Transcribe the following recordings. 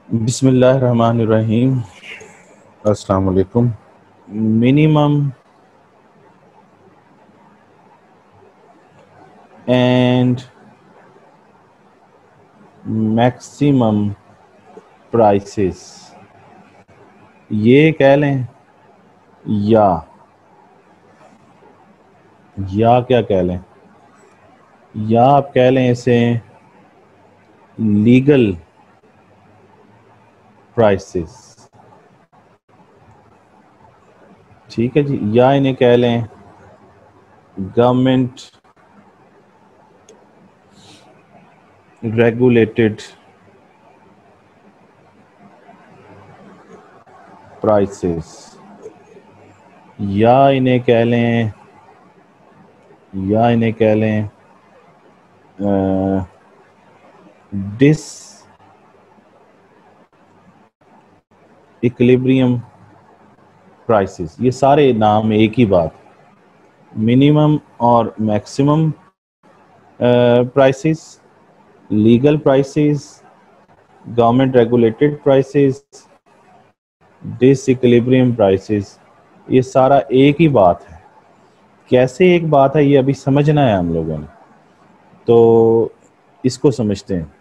बिस्मिल्लाहिर्रहमानिर्रहीम। अस्सलाम वालेकुम। मिनिमम एंड मैक्सिमम प्राइसेस, ये कह लें या क्या कह लें, या आप कह लें इसे लीगल प्राइसेस। ठीक है जी, या इन्हें कह लें गवर्नमेंट रेगुलेटेड प्राइसेस, या इन्हें कह लें डिस इक्विलिब्रियम प्राइसेस। ये सारे नाम एक ही बात, मिनिमम और maximum prices, legal prices, government regulated prices, disequilibrium prices, ये सारा एक ही बात है। कैसे एक बात है ये अभी समझना है हम लोगों ने, तो इसको समझते हैं।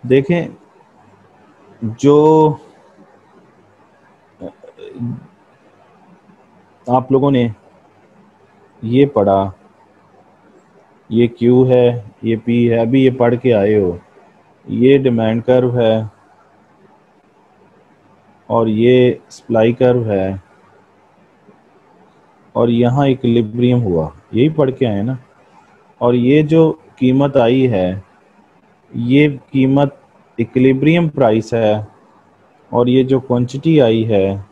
देखें, जो आप लोगों ने ये पढ़ा, ये क्यू है, ये पी है, अभी ये पढ़ के आए हो, ये डिमांड कर्व है और ये सप्लाई कर्व है और यहाँ इक्विलिब्रियम हुआ, यही पढ़ के आए ना। और ये जो कीमत आई है, ये कीमत इक्विलिब्रियम प्राइस है और ये जो क्वांटिटी आई है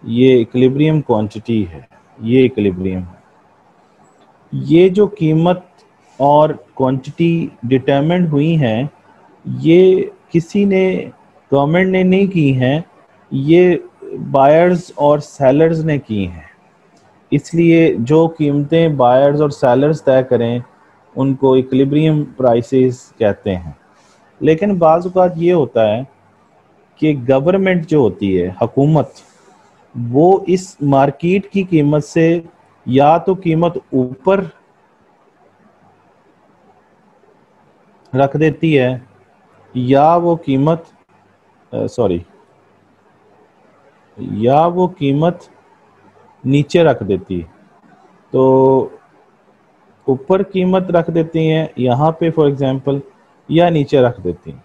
ये इक्विलिब्रियम क्वांटिटी है, ये इक्विलिब्रियम है। ये जो कीमत और क्वांटिटी डिटरमिन्ड हुई हैं, ये किसी ने, गवर्नमेंट ने नहीं की हैं, ये बायर्स और सेलर्स ने की हैं। इसलिए जो कीमतें बायर्स और सेलर्स तय करें उनको इक्विलिब्रियम प्राइसेस कहते हैं। लेकिन बाज़ औक़ात ये होता है कि गवर्नमेंट जो होती है, हुकूमत, वो इस मार्केट की कीमत से या तो कीमत ऊपर रख देती है या वो कीमत या वो कीमत नीचे रख देती है। तो ऊपर कीमत रख देती हैं यहाँ पे फॉर एग्जांपल, या नीचे रख देती हैं।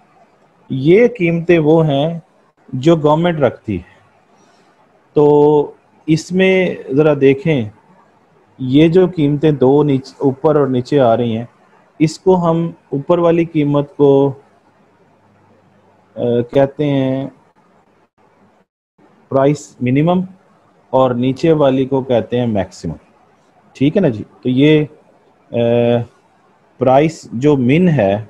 ये कीमतें वो हैं जो गवर्नमेंट रखती है। तो इसमें ज़रा देखें, ये जो कीमतें दो ऊपर और नीचे आ रही हैं, इसको हम ऊपर वाली कीमत को कहते हैं प्राइस मिनिमम और नीचे वाली को कहते हैं मैक्सिमम। ठीक है ना जी। तो ये प्राइस जो मिन है,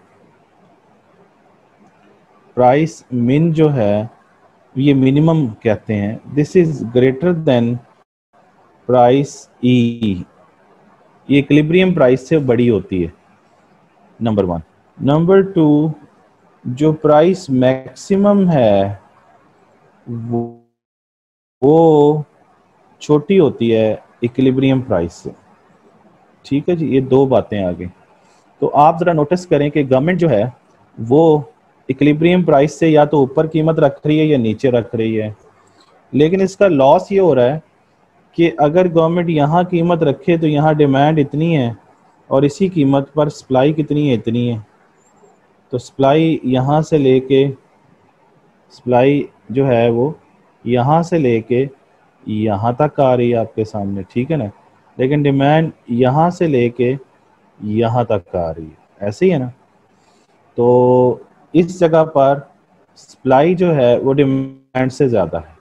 प्राइस मिन जो है ये मिनिमम कहते हैं। This is greater than price E, ये इक्विलिब्रियम प्राइस से बड़ी होती है, नंबर 1। नंबर 2, जो प्राइस मैक्सिमम है वो छोटी होती है इक्विलिब्रियम प्राइस से। ठीक है जी, ये दो बातें आ गई। तो आप ज़रा नोटिस करें कि गवर्नमेंट जो है वो इक्विलिब्रियम प्राइस से या तो ऊपर कीमत रख रही है या नीचे रख रही है। लेकिन इसका लॉस ये हो रहा है कि अगर गवर्नमेंट यहाँ कीमत रखे तो यहाँ डिमांड इतनी है और इसी कीमत पर सप्लाई कितनी है, इतनी है। तो सप्लाई यहाँ से लेके, सप्लाई जो है वो यहाँ से लेके यहाँ तक आ रही है आपके सामने, ठीक है ना। लेकिन डिमांड यहाँ से लेके यहाँ तक आ रही है, ऐसे ही है ना। तो इस जगह पर सप्लाई जो है वो डिमांड से ज़्यादा है,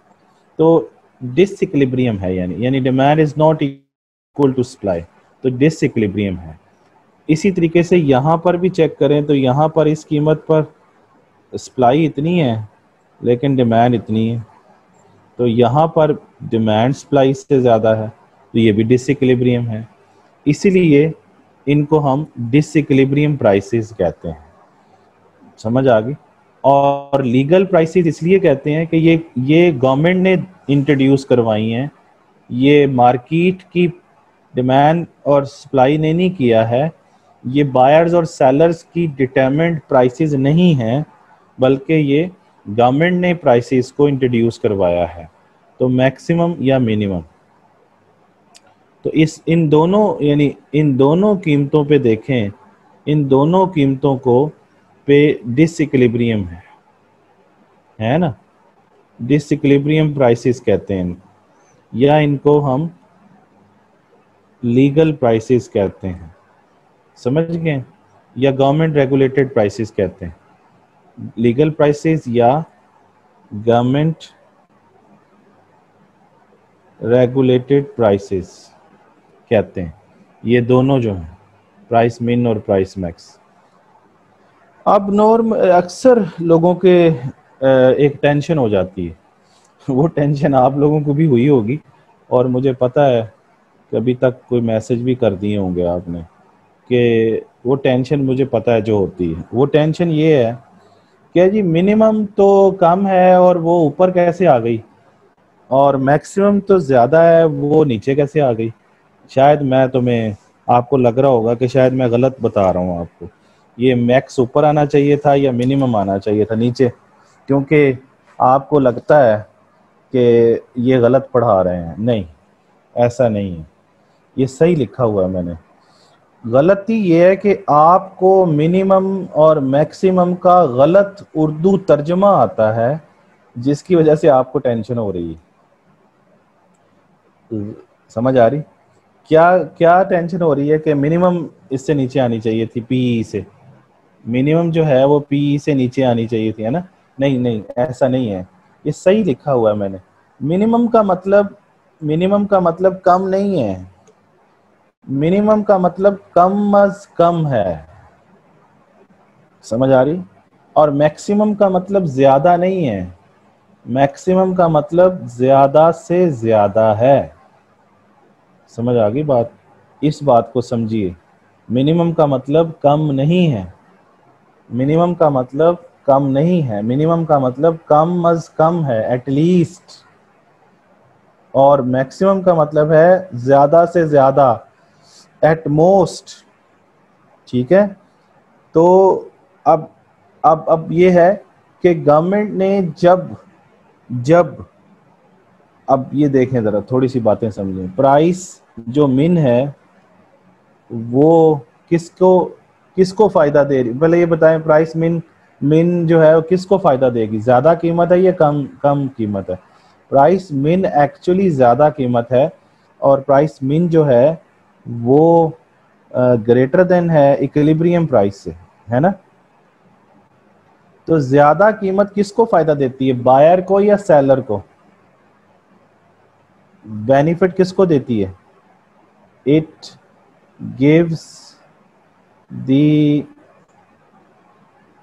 तो डिसइक्विलिब्रियम है, यानी demand is not equal to supply, तो डिसइक्विलिब्रियम है। इसी तरीके से यहाँ पर भी चेक करें तो यहाँ पर इस कीमत पर सप्लाई इतनी है लेकिन डिमांड इतनी है, तो यहाँ पर डिमांड सप्लाई से ज़्यादा है, तो ये भी डिसइक्विलिब्रियम है। इसीलिए इनको हम डिसइक्विलिब्रियम प्राइसेस कहते हैं। समझ आ गई। और लीगल प्राइसेस इसलिए कहते हैं कि ये गवर्नमेंट ने इंट्रोड्यूस करवाई हैं, ये मार्केट की डिमांड और सप्लाई ने नहीं किया है, ये बायर्स और सेलर्स की डिटरमिन्ड प्राइसेस नहीं हैं, बल्कि ये गवर्नमेंट ने प्राइसेस को इंट्रोड्यूस करवाया है। तो मैक्सिमम या मिनिमम, तो इन दोनों यानी इन दोनों कीमतों पे देखें, इन दोनों कीमतों को पे डिसइक्विलिब्रियम है ना, डिसइक्विलिब्रियम प्राइसेस कहते हैं, या इनको हम लीगल प्राइसेस कहते हैं, समझ गए, या गवर्नमेंट रेगुलेटेड प्राइसेस कहते हैं। लीगल प्राइसेस या गवर्नमेंट रेगुलेटेड प्राइसेस कहते हैं, ये दोनों जो हैं, प्राइस मिन और प्राइस मैक्स। अब नॉर्म अक्सर लोगों के एक टेंशन हो जाती है, वो टेंशन आप लोगों को भी हुई होगी, और मुझे पता है कि अभी तक कोई मैसेज भी कर दिए होंगे आपने, कि वो टेंशन मुझे पता है जो होती है। वो टेंशन ये है कि जी मिनिमम तो कम है और वो ऊपर कैसे आ गई, और मैक्सिमम तो ज़्यादा है वो नीचे कैसे आ गई। शायद मैं तुम्हें, आपको लग रहा होगा कि शायद मैं गलत बता रहा हूँ आपको, ये मैक्स ऊपर आना चाहिए था या मिनिमम आना चाहिए था नीचे, क्योंकि आपको लगता है कि ये गलत पढ़ा रहे हैं। नहीं, ऐसा नहीं है, ये सही लिखा हुआ है मैंने। गलती ये है कि आपको मिनिमम और मैक्सिमम का गलत उर्दू तर्जमा आता है, जिसकी वजह से आपको टेंशन हो रही है। समझ आ रही क्या क्या टेंशन हो रही है कि मिनिमम इससे नीचे आनी चाहिए थी, पीई से, मिनिमम जो है वो पीई से नीचे आनी चाहिए थी, है ना। नहीं नहीं, ऐसा नहीं है, ये सही लिखा हुआ है मैंने। मिनिमम का मतलब कम नहीं है, मिनिमम का मतलब कम अज कम है, समझ आ रही। और मैक्सिमम का मतलब ज्यादा नहीं है, मैक्सिमम का मतलब ज्यादा से ज्यादा है। समझ आ गई बात, इस बात को समझिए। मिनिमम का मतलब कम नहीं है, मिनिमम का मतलब कम नहीं है, मिनिमम का मतलब कम अज कम है, एटलीस्ट। और मैक्सिमम का मतलब है ज्यादा से ज्यादा, एट मोस्ट। ठीक है, तो अब अब ये है कि गवर्नमेंट ने जब जब अब ये देखें जरा, थोड़ी सी बातें समझें। प्राइस जो मिन है वो किसको किसको फायदा दे रही, पहले ये बताएं, प्राइस मिन मिन जो है वो किसको फायदा देगी, ज्यादा कीमत है या कम कम कीमत है। प्राइस मिन एक्चुअली ज्यादा कीमत है, और प्राइस मिन जो है वो ग्रेटर देन है इक्विलिब्रियम प्राइस से, है ना। तो ज्यादा कीमत किसको फायदा देती है, बायर को या सेलर को, बेनिफिट किसको देती है। It gives the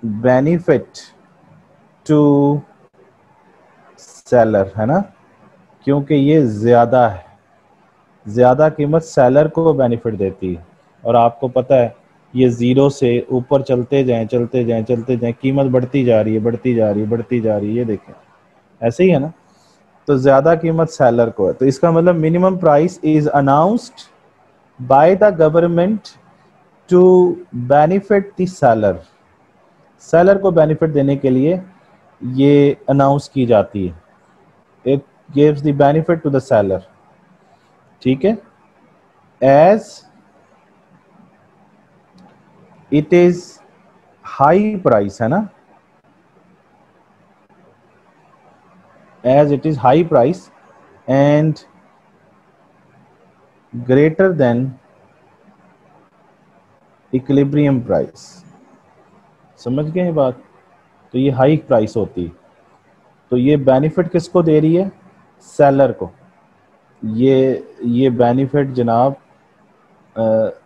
benefit to seller, है ना, क्योंकि ये ज्यादा है, ज्यादा कीमत सेलर को बेनिफिट देती है। और आपको पता है ये जीरो से ऊपर चलते जाएं चलते जाएं चलते जाएं, कीमत बढ़ती जा रही है बढ़ती जा रही है बढ़ती जा रही है, ये देखें ऐसे ही है ना। तो ज्यादा कीमत सेलर को है, तो इसका मतलब minimum price is announced by the government to benefit the seller, seller को बेनिफिट देने के लिए ये अनाउंस की जाती है। It gives the benefit to the seller, ठीक है, as it is high price, है ना, as it is high price and greater than equilibrium price. समझ गए ये बात, तो ये हाई प्राइस होती है, तो ये बेनिफिट किसको दे रही है, सेलर को। ये बेनिफिट जनाब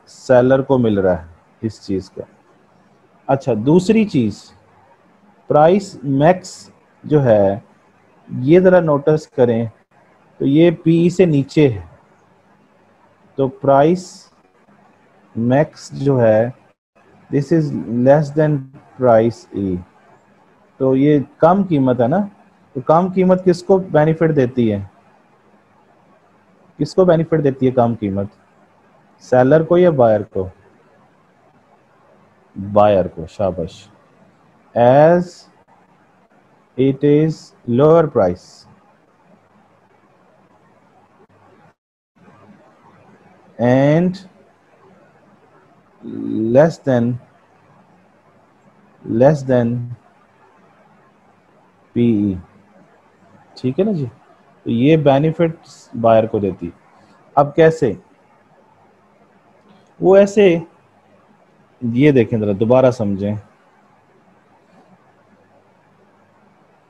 सेलर को मिल रहा है इस चीज़ का। अच्छा, दूसरी चीज़, प्राइस मैक्स जो है, ये ज़रा नोटिस करें, तो ये पी से नीचे है, तो प्राइस मैक्स जो है this is less than price E. तो ये कम कीमत है ना, तो कम कीमत किसको बेनिफिट देती है, किसको बेनिफिट देती है कम कीमत, सेलर को या बायर को, बायर को, शाबाश। As it is lower price and less than PE. ठीक है ना जी, तो ये बेनिफिट बायर को देती। अब कैसे, वो ऐसे, ये देखें जरा दोबारा समझें,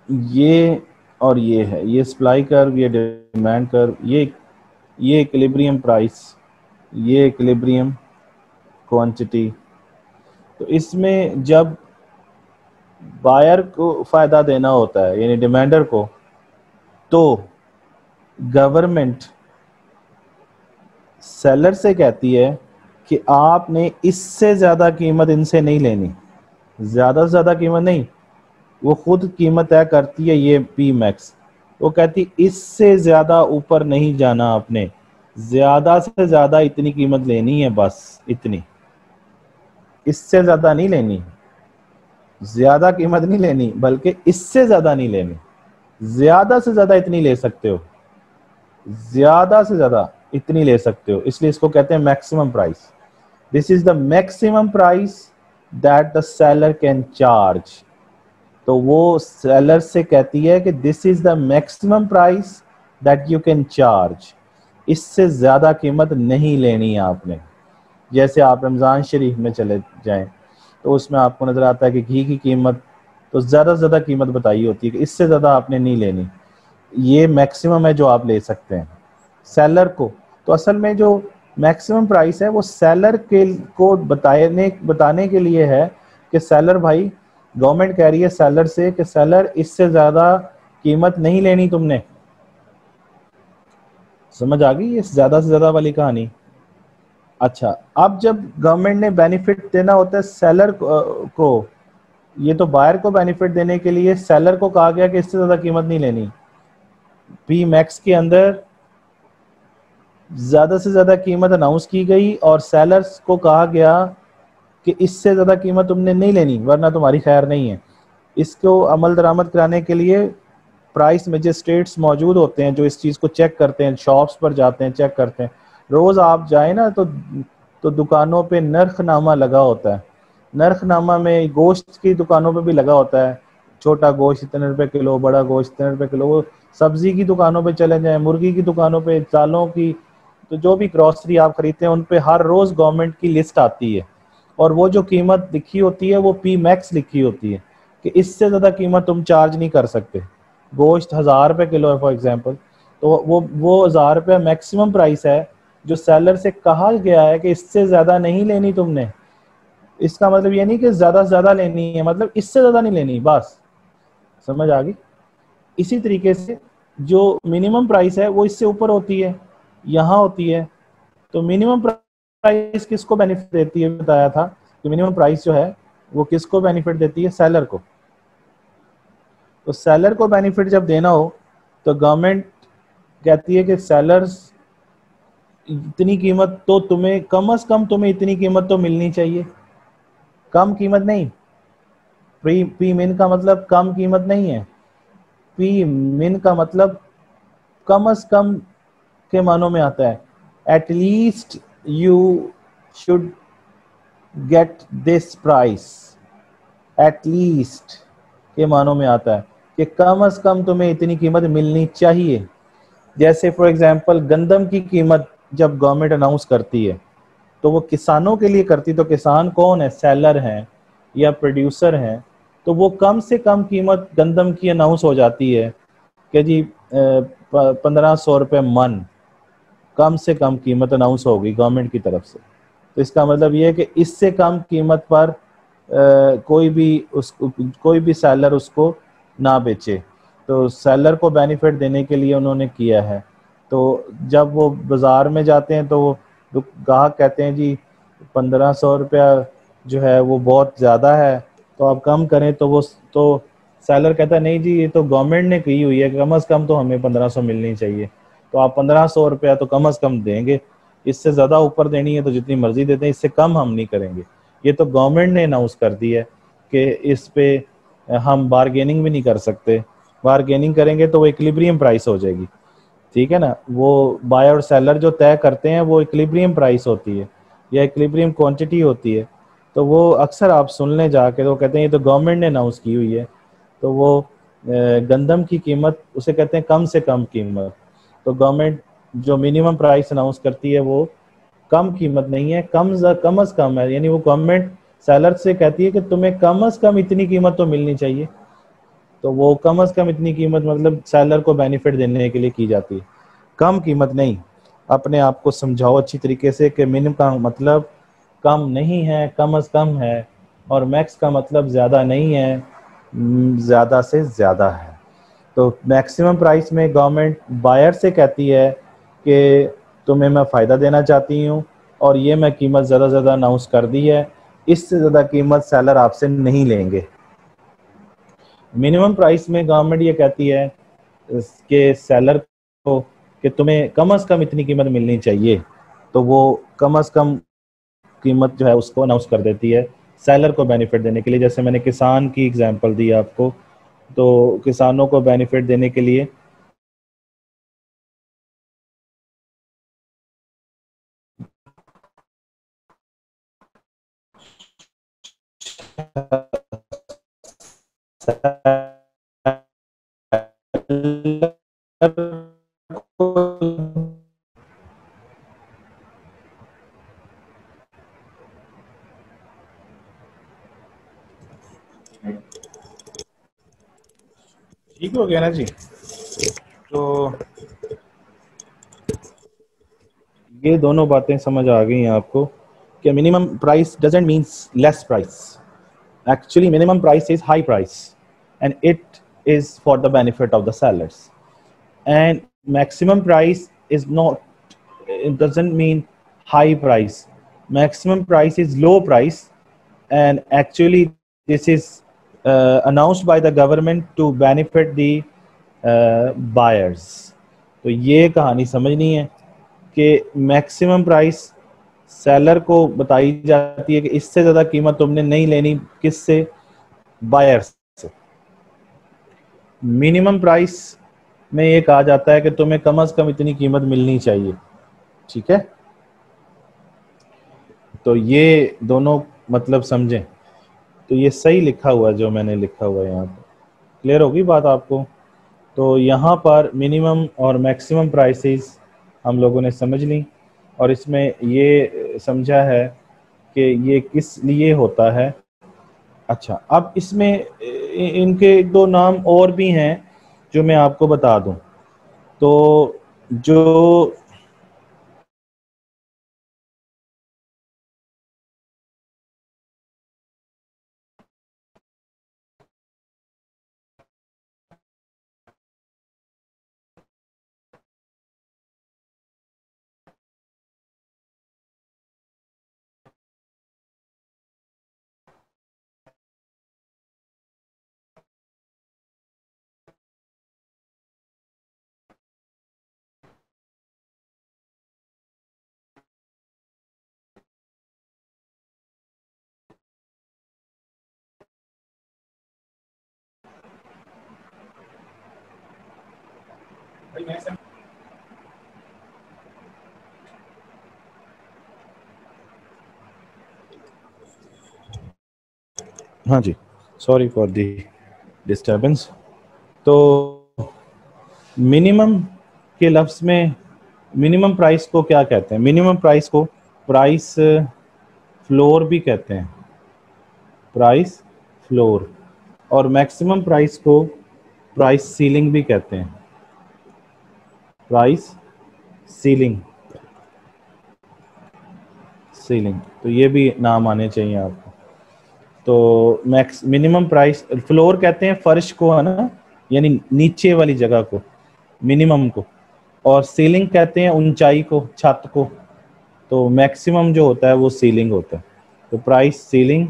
ये और ये है, ये सप्लाई कर्व, ये डिमांड कर्व, ये इक्विलिब्रियम प्राइस, ये इक्विलिब्रियम क्वांटिटी। तो इसमें जब बायर को फायदा देना होता है यानी डिमांडर को, तो गवर्नमेंट सेलर से कहती है कि आपने इससे ज़्यादा कीमत इनसे नहीं लेनी, ज़्यादा से ज़्यादा कीमत नहीं, वो खुद कीमत तय करती है, ये पी मैक्स। वो कहती इससे ज़्यादा ऊपर नहीं जाना आपने, ज़्यादा से ज़्यादा इतनी कीमत लेनी है, बस इतनी, इससे ज़्यादा नहीं लेनी, ज़्यादा कीमत नहीं लेनी, बल्कि इससे ज़्यादा नहीं लेनी, ज़्यादा से ज़्यादा इतनी ले सकते हो, ज़्यादा से ज़्यादा इतनी ले सकते हो, इसलिए इसको कहते हैं maximum price. This is the maximum price that the seller can charge. तो वो सेलर से कहती है कि this is the maximum price that you can charge, इससे ज़्यादा कीमत नहीं लेनी है आपने। जैसे आप रमज़ान शरीफ में चले जाएं तो उसमें आपको नज़र आता है कि घी की कीमत तो ज़्यादा से ज़्यादा कीमत बताई होती है कि इससे ज़्यादा आपने नहीं लेनी, ये मैक्सिमम है जो आप ले सकते हैं। सेलर को तो असल में जो मैक्सिमम प्राइस है वो सेलर के को बताने के लिए है कि सेलर भाई, गवर्नमेंट कह रही है सेलर से कि सेलर इससे ज़्यादा कीमत नहीं लेनी तुमने। समझ आ गई इस ज़्यादा से ज़्यादा वाली कहानी। अच्छा, अब जब गवर्नमेंट ने बेनिफिट देना होता है सेलर को, ये तो बायर को बेनिफिट देने के लिए सेलर को कहा गया कि इससे ज़्यादा कीमत नहीं लेनी। पी मैक्स के अंदर ज़्यादा से ज़्यादा कीमत अनाउंस की गई और सेलर्स को कहा गया कि इससे ज़्यादा कीमत तुमने नहीं लेनी वरना तुम्हारी खैर नहीं है। इसको अमल दरामद कराने के लिए प्राइस मजिस्ट्रेट्स मौजूद होते हैं जो इस चीज़ को चेक करते हैं, शॉप्स पर जाते हैं, चेक करते हैं। रोज़ आप जाए ना तो दुकानों पे नरखनामा लगा होता है, नरखनामा में गोश्त की दुकानों पे भी लगा होता है, छोटा गोश्त इतने रुपए किलो, बड़ा गोश्त इतने रुपए किलो। वो सब्जी की दुकानों पे चले जाएं, मुर्गी की दुकानों पे, दालों की, तो जो भी ग्रॉसरी आप खरीदते हैं उन पे हर रोज़ गवर्नमेंट की लिस्ट आती है और वो जो कीमत लिखी होती है वो पी मैक्स लिखी होती है कि इससे ज़्यादा कीमत तुम चार्ज नहीं कर सकते। गोश्त 1000 रुपये किलो है फॉर एग्जांपल, तो वो 1000 रुपये मैक्सिमम प्राइस है जो सेलर से कहा गया है कि इससे ज़्यादा नहीं लेनी तुमने। इसका मतलब ये नहीं कि ज़्यादा से ज़्यादा लेनी है, मतलब इससे ज़्यादा नहीं लेनी, बस। समझ आ गई। इसी तरीके से जो मिनिमम प्राइस है वो इससे ऊपर होती है, यहाँ होती है। तो मिनिमम प्राइस किसको बेनिफिट देती है, बताया था कि मिनिमम प्राइस जो है वो किसको बेनिफिट देती है, सेलर को। तो सेलर को बेनिफिट जब देना हो तो गवर्नमेंट कहती है कि सेलर्स इतनी कीमत तो तुम्हें कम से कम, तुम्हें इतनी कीमत तो मिलनी चाहिए, कम कीमत नहीं। पी मिन का मतलब कम कीमत नहीं है, पी मिन का मतलब कम से कम के मानों में आता है। At least you should get this price, at least के मानों में आता है कि कम से कम तुम्हें इतनी कीमत मिलनी चाहिए। जैसे फॉर एग्जांपल गंदम की कीमत जब गवर्नमेंट अनाउंस करती है तो वो किसानों के लिए करती, तो किसान कौन है, सेलर हैं या प्रोड्यूसर हैं। तो वो कम से कम कीमत गंदम की अनाउंस हो जाती है कि जी 1500 रुपये मन, कम से कम कीमत अनाउंस होगी गवर्नमेंट की तरफ से। तो इसका मतलब ये है कि इससे कम कीमत पर कोई भी सेलर उसको ना बेचे। तो सेलर को बेनिफिट देने के लिए उन्होंने किया है। तो जब वो बाज़ार में जाते हैं तो वो ग्राहक कहते हैं जी 1500 रुपया जो है वो बहुत ज़्यादा है, तो आप कम करें तो वो तो सेलर कहता है नहीं जी ये तो गवर्नमेंट ने की हुई है, कम से कम तो हमें 1500 मिलनी चाहिए, तो आप 1500 रुपया तो कम से कम देंगे, इससे ज़्यादा ऊपर देनी है तो जितनी मर्जी देते हैं, इससे कम हम नहीं करेंगे। ये तो गवर्नमेंट ने अनाउंस कर दी है कि इस पे हम बारगेनिंग भी नहीं कर सकते, बारगेनिंग करेंगे तो वो इक्विलिब्रियम प्राइस हो जाएगी, ठीक है ना। वो बायर और सेलर जो तय करते हैं वो इक्विलिब्रियम प्राइस होती है या इक्विलिब्रियम क्वांटिटी होती है। तो वो अक्सर आप सुन लें जाके तो कहते हैं ये तो गवर्नमेंट ने अनाउंस की हुई है। तो वो गंदम की कीमत उसे कहते हैं कम से कम कीमत। तो गवर्नमेंट जो मिनिमम प्राइस अनाउंस करती है वो कम कीमत नहीं है, कम अज कम है, यानी वो गवर्नमेंट सेलर से कहती है कि तुम्हें कम अज कम इतनी कीमत तो मिलनी चाहिए। तो वो कम अज कम इतनी कीमत मतलब सेलर को बेनिफिट देने के लिए की जाती है, कम कीमत नहीं। अपने आप को समझाओ अच्छी तरीके से कि मिनिमम का मतलब कम नहीं है, कम अज कम है, और मैक्स का मतलब ज़्यादा नहीं है, ज़्यादा से ज़्यादा है। तो मैक्सिमम प्राइस में गवर्नमेंट बायर से कहती है कि तुम्हें मैं फ़ायदा देना चाहती हूँ और ये मैं कीमत ज़्यादा ज़्यादा अनाउंस कर दी है, इससे ज़्यादा कीमत सेलर आपसे नहीं लेंगे। मिनिमम प्राइस में गवर्नमेंट ये कहती है कि सेलर को कि तुम्हें कम से कम इतनी कीमत मिलनी चाहिए, तो वो कम से कम कीमत जो है उसको अनाउंस कर देती है सेलर को बेनिफिट देने के लिए। जैसे मैंने किसान की एग्जांपल दी आपको, तो किसानों को बेनिफिट देने के लिए ठीक हो गया ना जी। तो ये दोनों बातें समझ आ गई हैं आपको कि minimum price doesn't means less price, actually minimum price is high price and it is for the benefit of the sellers, and maximum price is not, it doesn't mean high price, maximum price is low price, and actually this is announced by the government to benefit the buyers। तो ये कहानी समझनी है कि maximum price seller को बताई जाती है कि इससे ज़्यादा कीमत तुमने नहीं लेनी, किससे, बायर्स से। मिनिमम प्राइस में ये कहा जाता है कि तुम्हें कम से कम इतनी कीमत मिलनी चाहिए, ठीक है। तो ये दोनों मतलब समझें, तो ये सही लिखा हुआ है जो मैंने लिखा हुआ है यहाँ पर, क्लियर होगी बात आपको। तो यहाँ पर मिनिमम और मैक्सिमम प्राइसेस हम लोगों ने समझ ली, और इसमें ये समझा है कि ये किस लिए होता है। अच्छा, अब इसमें इनके एक दो नाम और भी हैं जो मैं आपको बता दूं। तो जो हाँ जी, सॉरी फॉर दी डिस्टर्बेंस। तो मिनिमम के लफ्ज़ में मिनिमम प्राइस को क्या कहते हैं, मिनिमम प्राइस को प्राइस फ्लोर भी कहते हैं, प्राइस फ्लोर, और मैक्सिमम प्राइस को प्राइस सीलिंग भी कहते हैं, प्राइस सीलिंग, सीलिंग। तो ये भी नाम आने चाहिए आपको। तो मैक्स मिनिमम प्राइस, फ्लोर कहते हैं फर्श को, है ना, यानी नीचे वाली जगह को, मिनिमम को, और सीलिंग कहते हैं ऊंचाई को, छत को। तो मैक्सिमम जो होता है वो सीलिंग होता है। तो प्राइस सीलिंग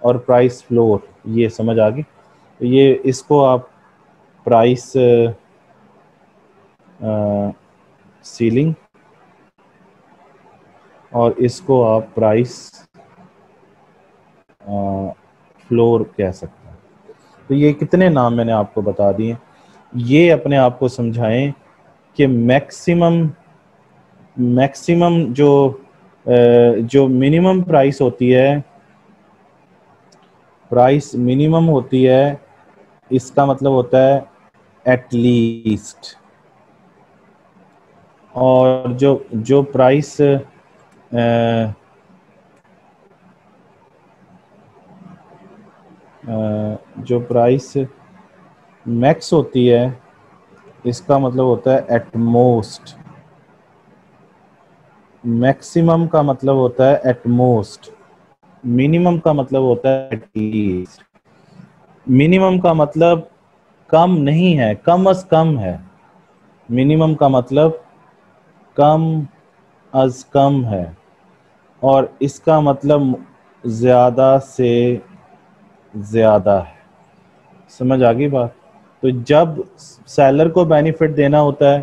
और प्राइस फ्लोर, ये समझ आ गई। तो ये इसको आप प्राइस सीलिंग और इसको आप प्राइस फ्लोर कह सकते हैं। तो ये कितने नाम मैंने आपको बता दिए। ये अपने आप को समझाएं कि मैक्सिमम जो मिनिमम प्राइस होती है, प्राइस मिनिमम होती है, इसका मतलब होता है एट लीस्ट। और जो जो प्राइस जो प्राइस मैक्स होती है, इसका मतलब होता है एट मोस्ट। मैक्सिमम का मतलब होता है एट मोस्ट, मिनिमम का मतलब होता है एट लीस्ट। मिनिमम का मतलब कम नहीं है, कम अज कम है। मिनिमम का मतलब कम अज कम है, और इसका मतलब ज़्यादा से ज़्यादा है। समझ आ गई बात। तो जब सेलर को बेनिफिट देना होता है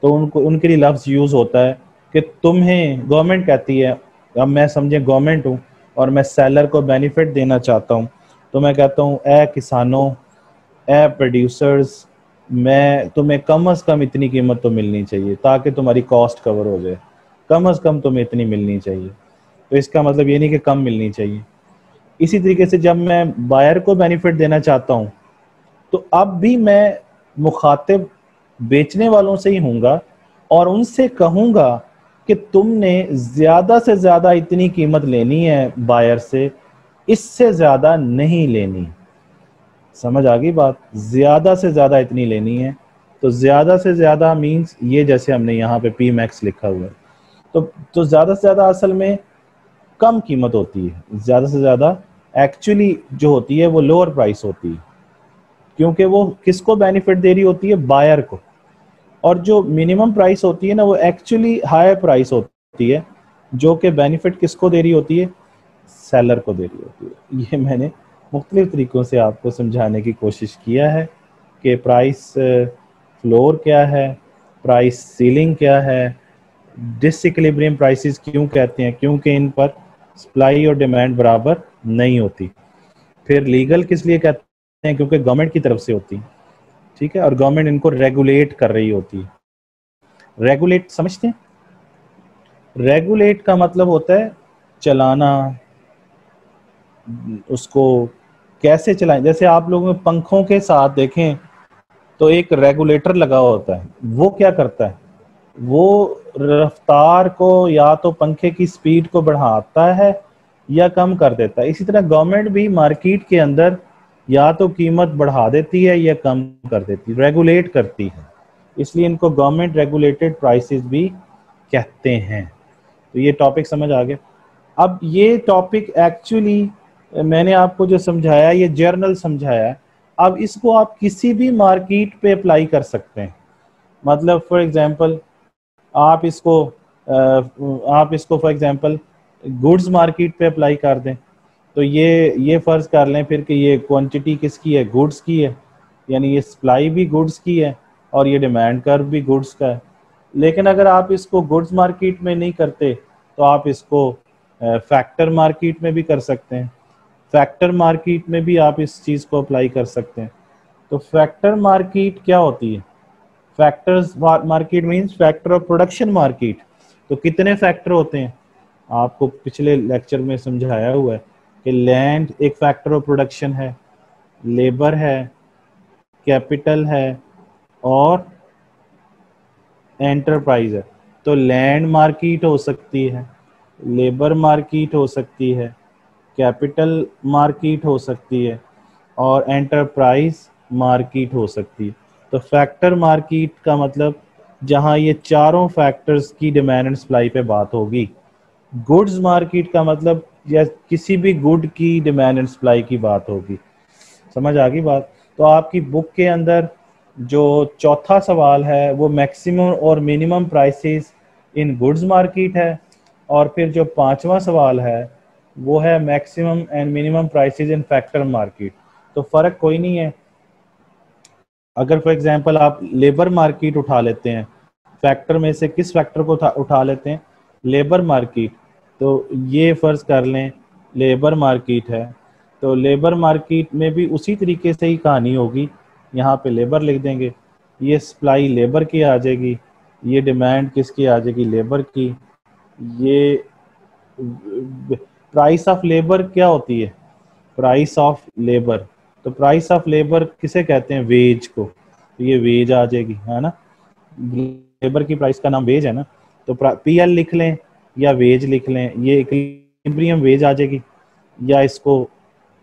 तो उनको उनके लिए लफ्ज़ यूज़ होता है कि तुम्हें, गवर्नमेंट कहती है, अब मैं समझे गवर्नमेंट हूँ और मैं सेलर को बेनिफिट देना चाहता हूँ, तो मैं कहता हूँ ए किसानों, ए प्रोड्यूसर्स, मैं तुम्हें कम से कम इतनी कीमत तो मिलनी चाहिए ताकि तुम्हारी कॉस्ट कवर हो जाए। कम से कम तुम्हें इतनी मिलनी चाहिए। तो इसका मतलब ये नहीं कि कम मिलनी चाहिए। इसी तरीके से जब मैं बायर को बेनिफिट देना चाहता हूँ तो अब भी मैं मुखातिब बेचने वालों से ही हूँगा और उनसे कहूँगा कि तुमने ज़्यादा से ज़्यादा इतनी कीमत लेनी है बायर से, इससे ज़्यादा नहीं लेनी। समझ आ गई बात। ज़्यादा से ज़्यादा इतनी लेनी है। तो ज़्यादा से ज़्यादा मीन्स ये, जैसे हमने यहाँ पे पी मैक्स लिखा हुआ है, तो ज़्यादा से ज़्यादा असल में कम कीमत होती है। ज़्यादा से ज़्यादा एक्चुअली जो होती है वो लोअर प्राइस होती है, क्योंकि वो किसको बेनिफिट दे रही होती है, बायर को। और जो मिनिमम प्राइस होती है ना, वो एक्चुअली हाई प्राइस होती है, जो कि बेनिफिट किसको दे रही होती है, सेलर को दे रही होती है। ये मैंने मुख्तलिफ तरीक़ों से आपको समझाने की कोशिश किया है कि प्राइस फ्लोर क्या है, प्राइस सीलिंग क्या है, डिसइक्विलिब्रियम प्राइसेस क्यों कहते हैं, क्योंकि इन पर सप्लाई और डिमांड बराबर नहीं होती। फिर लीगल किस लिए कहते हैं, क्योंकि गवर्नमेंट की तरफ से होती है, ठीक है, और गवर्नमेंट इनको रेगुलेट कर रही होती है। रेगुलेट समझते हैं? रेगुलेट का मतलब होता है चलाना, उसको कैसे चलाएं। जैसे आप लोगों में पंखों के साथ देखें तो एक रेगुलेटर लगा होता है, वो क्या करता है, वो रफ्तार को या तो पंखे की स्पीड को बढ़ाता है या कम कर देता है। इसी तरह गवर्नमेंट भी मार्केट के अंदर या तो कीमत बढ़ा देती है या कम कर देती है, रेगुलेट करती है। इसलिए इनको गवर्नमेंट रेगुलेटेड प्राइसेस भी कहते हैं। तो ये टॉपिक समझ आ गया। अब ये टॉपिक एक्चुअली मैंने आपको जो समझाया, ये जर्नल समझाया है। अब इसको आप किसी भी मार्केट पे अप्लाई कर सकते हैं। मतलब फॉर एग्जांपल आप इसको फॉर एग्जांपल गुड्स मार्केट पे अप्लाई कर दें, तो ये फ़र्ज़ कर लें फिर कि ये क्वांटिटी किसकी है, गुड्स की है, यानी ये सप्लाई भी गुड्स की है और ये डिमांड कर्व भी गुड्स का है। लेकिन अगर आप इसको गुड्स मार्केट में नहीं करते तो आप इसको फैक्टर मार्केट में भी कर सकते हैं। फैक्टर मार्केट में भी आप इस चीज़ को अप्लाई कर सकते हैं। तो फैक्टर मार्केट क्या होती है? Factors market means factor of production market. तो कितने फैक्टर होते हैं, आपको पिछले लेक्चर में समझाया हुआ है कि लैंड एक फैक्टर ऑफ प्रोडक्शन है, लेबर है, कैपिटल है और एंटरप्राइज है। तो लैंड मार्केट हो सकती है, लेबर मार्केट हो सकती है, कैपिटल मार्केट हो सकती है और एंटरप्राइज मार्केट हो सकती है। तो फैक्टर मार्केट का मतलब जहां ये चारों फैक्टर्स की डिमांड एंड सप्लाई पे बात होगी। गुड्स मार्केट का मतलब या किसी भी गुड की डिमांड एंड सप्लाई की बात होगी। समझ आ गई बात। तो आपकी बुक के अंदर जो चौथा सवाल है वो मैक्सिमम और minimum prices in goods market है, और फिर जो पांचवा सवाल है वो है maximum and minimum prices in factor market. तो फ़र्क कोई नहीं है। अगर फॉर एग्जांपल आप लेबर मार्केट उठा लेते हैं, फैक्टर में से किस फैक्टर को उठा लेते हैं, लेबर मार्केट। तो ये फ़र्ज़ कर लें लेबर मार्केट है, तो लेबर मार्केट में भी उसी तरीके से ही कहानी होगी। यहाँ पे लेबर लिख देंगे, ये सप्लाई लेबर की आ जाएगी, ये डिमांड किसकी आ जाएगी, लेबर की। ये प्राइस ऑफ लेबर क्या होती है, प्राइस ऑफ लेबर। तो प्राइस ऑफ लेबर किसे कहते हैं, वेज को। तो ये वेज आ जाएगी, है ना, लेबर की प्राइस का नाम वेज है ना। तो पीएल लिख लें या वेज लिख लें, ये इक्विलिब्रियम वेज आ जाएगी, या इसको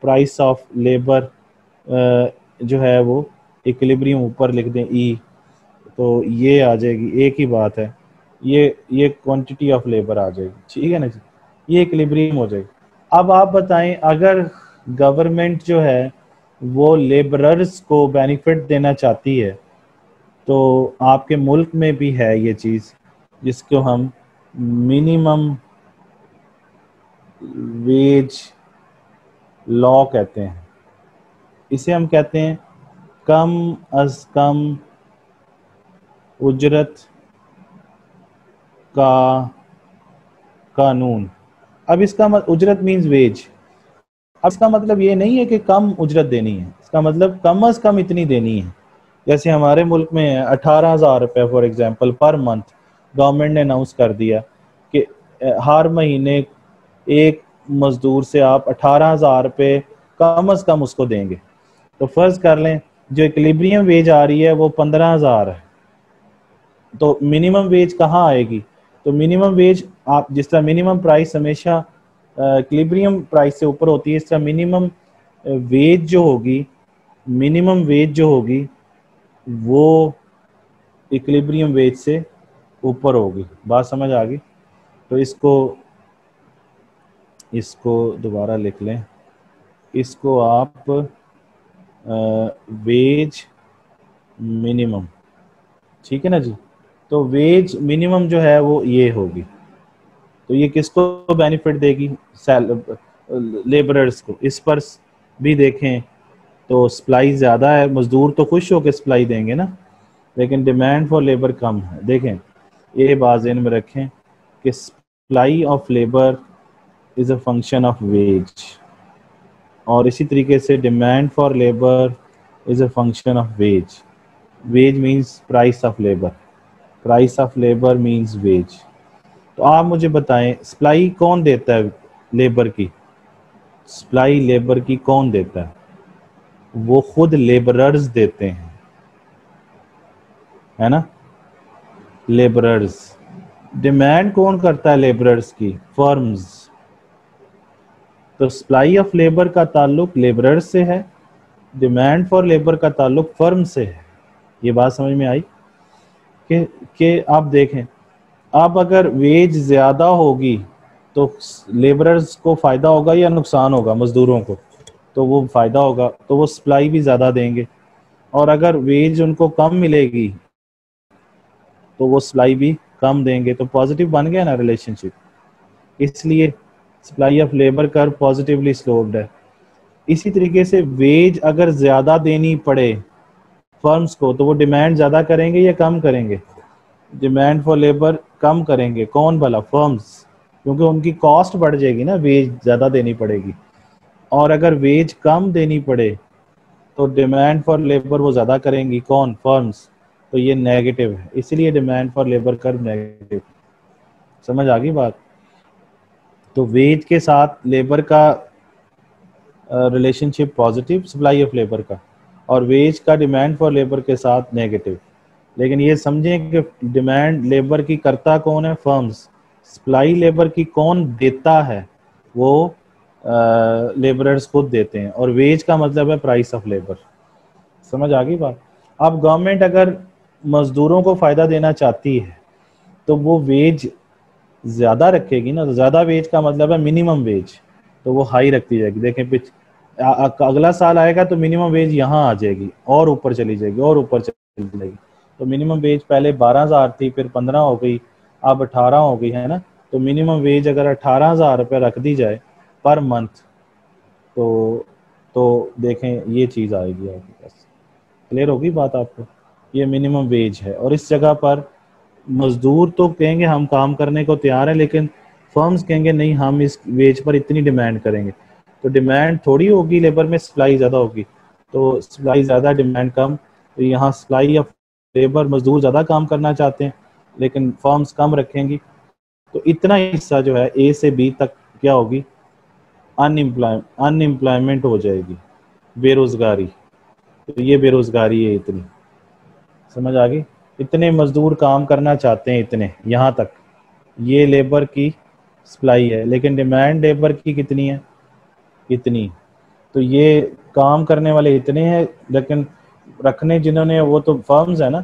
प्राइस ऑफ लेबर जो है वो इक्विलिब्रियम ऊपर लिख दें ई, तो ये आ जाएगी, एक ही बात है। ये क्वांटिटी ऑफ लेबर आ जाएगी, ठीक है ना जी, ये इक्विलिब्रियम हो जाएगी। अब आप बताएं, अगर गवर्नमेंट जो है वो लेबरर्स को बेनिफिट देना चाहती है, तो आपके मुल्क में भी है ये चीज़ जिसको हम मिनिमम वेज लॉ कहते हैं। इसे हम कहते हैं कम अज कम उजरत का कानून। अब इसका उजरत मीन्स वेज। अब इसका मतलब ये नहीं है कि कम उजरत देनी है, इसका मतलब कम अज कम इतनी देनी है। जैसे हमारे मुल्क में है 18,000 रुपये for example per month, government ने अनाउंस कर दिया कि हर महीने एक मजदूर से आप 18,000 रुपये कम अज कम उसको देंगे। तो फर्ज कर लें जो इक्विलिब्रियम वेज आ रही है वो 15,000 है, तो मिनिमम वेज कहाँ आएगी। तो मिनिमम वेज, आप जिस तरह मिनिमम प्राइस हमेशा इक्विलिब्रियम प्राइस से ऊपर होती है, इस तरह मिनिमम वेज जो होगी, मिनिमम वेज जो होगी वो इक्विलिब्रियम वेज से ऊपर होगी। बात समझ आ गई। तो इसको दोबारा लिख लें, इसको आप वेज मिनिमम, ठीक है ना जी। तो वेज मिनिमम जो है वो ये होगी, तो ये किसको बेनिफिट देगी, लेबरर्स को। इस पर भी देखें तो सप्लाई ज़्यादा है, मजदूर तो खुश होकर सप्लाई देंगे ना, लेकिन डिमांड फॉर लेबर कम है। देखें, ये बात ज़हन में रखें कि supply of labour is a function of wage, और इसी तरीके से demand for labour is a function of wage. Wage means price of labour, price of labour means wage. तो आप मुझे बताएं, सप्लाई कौन देता है लेबर की, सप्लाई लेबर की कौन देता है, वो खुद लेबरर्स देते हैं, है ना, लेबरर्स। डिमांड कौन करता है लेबरर्स की, फर्म्स। तो सप्लाई ऑफ लेबर का ताल्लुक लेबरर्स से है, डिमांड फॉर लेबर का ताल्लुक फर्म से है। ये बात समझ में आई कि आप देखें, अब अगर वेज ज़्यादा होगी तो लेबरर्स को फ़ायदा होगा या नुकसान होगा, मज़दूरों को। तो वो फ़ायदा होगा, तो वो सप्लाई भी ज़्यादा देंगे। और अगर वेज उनको कम मिलेगी तो वो सप्लाई भी कम देंगे। तो पॉजिटिव बन गया ना रिलेशनशिप। इसलिए supply of labour curve positively sloped है। इसी तरीके से वेज अगर ज़्यादा देनी पड़े फर्म्स को, तो वो डिमांड ज़्यादा करेंगे या कम करेंगे, डिमांड फॉर लेबर कम करेंगे। कौन भला, फर्म्स, क्योंकि उनकी कॉस्ट बढ़ जाएगी ना, वेज ज़्यादा देनी पड़ेगी। और अगर वेज कम देनी पड़े तो डिमांड फॉर लेबर वो ज़्यादा करेंगी, कौन, फर्म्स। तो ये नेगेटिव है, इसलिए demand for labour curve negative. समझ आ गई बात। तो वेज के साथ लेबर का relationship positive, supply of labour का, और वेज का डिमांड फॉर लेबर के साथ नेगेटिव। लेकिन ये समझें कि डिमांड लेबर की करता कौन है, फर्म्स। सप्लाई लेबर की कौन देता है, वो लेबरर्स खुद देते हैं। और वेज का मतलब है प्राइस ऑफ लेबर। समझ आ गई बात। अब गवर्नमेंट अगर मजदूरों को फ़ायदा देना चाहती है तो वो वेज ज़्यादा रखेगी ना। तो ज़्यादा वेज का मतलब है मिनिमम वेज, तो वो हाई रखती जाएगी। देखें अगला साल आएगा तो मिनिमम वेज यहाँ आ जाएगी और ऊपर चली जाएगी और ऊपर चली जाएगी। तो मिनिमम वेज पहले 12,000 थी, फिर 15 हो गई, अब 18 हो गई, है ना। तो मिनिमम वेज अगर 18,000 रुपये रख दी जाए पर मंथ, तो देखें ये चीज़ आएगी आपके पास। क्लियर होगी बात आपको? ये मिनिमम वेज है, और इस जगह पर मजदूर तो कहेंगे हम काम करने को तैयार हैं, लेकिन फर्म्स कहेंगे नहीं, हम इस वेज पर इतनी डिमांड करेंगे। तो डिमांड थोड़ी होगी लेबर में, सप्लाई ज़्यादा होगी। तो सप्लाई ज़्यादा, डिमांड कम, तो यहाँ सप्लाई या लेबर, मजदूर ज़्यादा काम करना चाहते हैं लेकिन फर्म्स कम रखेंगी। तो इतना हिस्सा जो है ए से बी तक क्या होगी, अनएम्प्लॉयमेंट हो जाएगी, बेरोजगारी। तो ये बेरोजगारी है इतनी, समझ आ गई? इतने मजदूर काम करना चाहते हैं, इतने यहाँ तक, ये लेबर की सप्लाई है, लेकिन डिमांड लेबर की कितनी है, इतनी। तो ये काम करने वाले इतने हैं, लेकिन रखने जिन्होंने, वो तो फर्म्स है ना,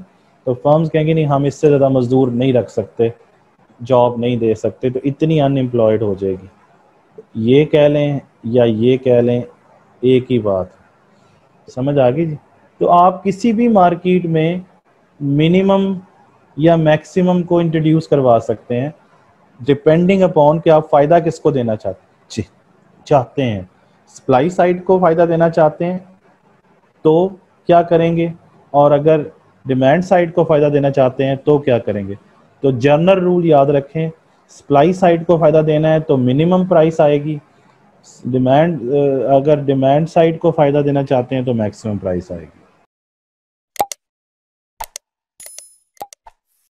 तो फर्म्स कहेंगे नहीं हम इससे ज़्यादा मजदूर नहीं रख सकते, जॉब नहीं दे सकते, तो इतनी अनएम्प्लॉयड हो जाएगी। ये कह लें या ये कह लें, एक ही बात, समझ आ गई जी? तो आप किसी भी मार्केट में मिनिमम या मैक्सिमम को इंट्रोड्यूस करवा सकते हैं, डिपेंडिंग अपॉन कि आप फ़ायदा किसको देना चाहते हैं। सप्लाई साइड को फ़ायदा देना चाहते हैं तो क्या करेंगे, और अगर डिमांड साइड को फ़ायदा देना चाहते हैं तो क्या करेंगे। तो जनरल रूल याद रखें, सप्लाई साइड को फ़ायदा देना है तो मिनिमम प्राइस आएगी, अगर डिमांड साइड को फ़ायदा देना चाहते हैं तो मैक्सिमम प्राइस आएगी।